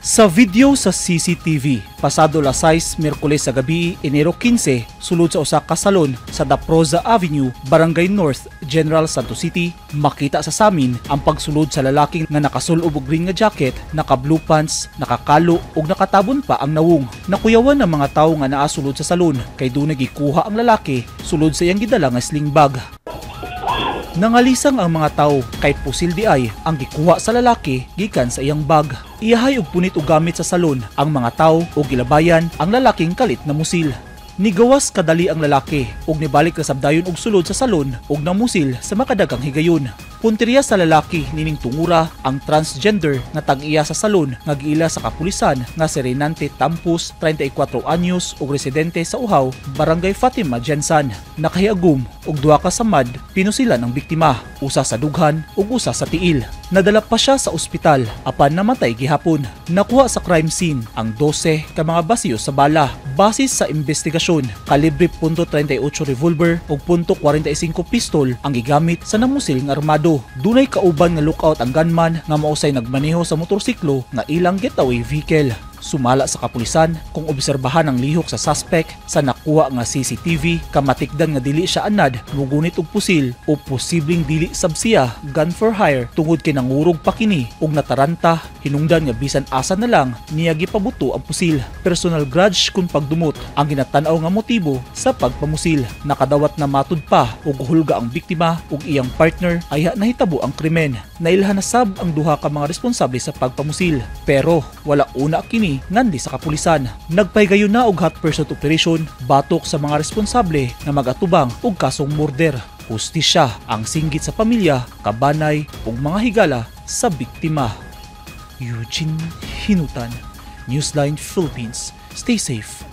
Sa video sa CCTV, pasado las 6 Miyerkules sa gabi, Enero 15, sulod sa usa ka salon sa Daprosa Avenue, Barangay North, General Santos City, makita sa samin ang pagsulod sa lalaking nga nakasulob og green nga jacket, naka-blue pants, nakakalo ug nakatabon pa ang nawong. Nakuyawan ng mga tawo nga naa sulod sa salon kay dunay gikuha ang lalaki sulod sa iyang gidala nga sling bag. Nangalisang ang mga tao kay pusil di ay ang gikuha sa lalaki gikan sa iyang bag. Iyahay og punit og gamit sa salon ang mga tao ug gilabayan ang lalaking kalit na musil. Nigawas kadali ang lalaki ug nibalik na sabdayon og sulod sa salon ug namusil sa makadagang higayon. Punteriya sa lalaki nining tungura ang transgender nga tag-iya sa salon nga giila sa kapulisan nga si Renante Tampus, 34 anyos ug residente sa Uhaw, Barangay Fatima Jensan. Nakahiagum og duha ka samad pinusilan ang biktima, usa sa dughan ug usa sa tiil. Nadala pa siya sa ospital apan namatay gihapon. Nakuha sa crime scene ang 12 ka mga basiyo sa bala. Basis sa investigasyon, kalibre .38 revolver ug .45 pistol ang gigamit sa namusil nga armado. Dunay kauban nga lookout ang gunman nga mausay nagmaneho sa motorsiklo nga ilang getaway vehicle. Sumala sa kapulisan kung obserbahan ang lihok sa suspect sa nakuha nga CCTV, kamatikdan nga dili siya anad mugunit og pusil o posibleng dili sabsiya gun for hire tungod kay nangurog pa kini og nataranta, hinungdan nga bisan asa na lang niya gipabuto ang pusil. Personal grudge kung pagdumot ang ginatan-aw nga motibo sa pagpamusil. Nakadawat na matud pa og hulga ang biktima ug iyang partner ayha nahitabo ang krimen. Nailhan na sab ang duha ka mga responsable sa pagpamusil pero wala una kini ngandi sa kapulisan. Nagpaygayon na og hot pursuit operation batok sa mga responsable na magatubang og kasong murder. Hustisya ang singgit sa pamilya, kabanay ug mga higala sa biktima. Eugene Hinutan, Newsline Philippines. Stay safe.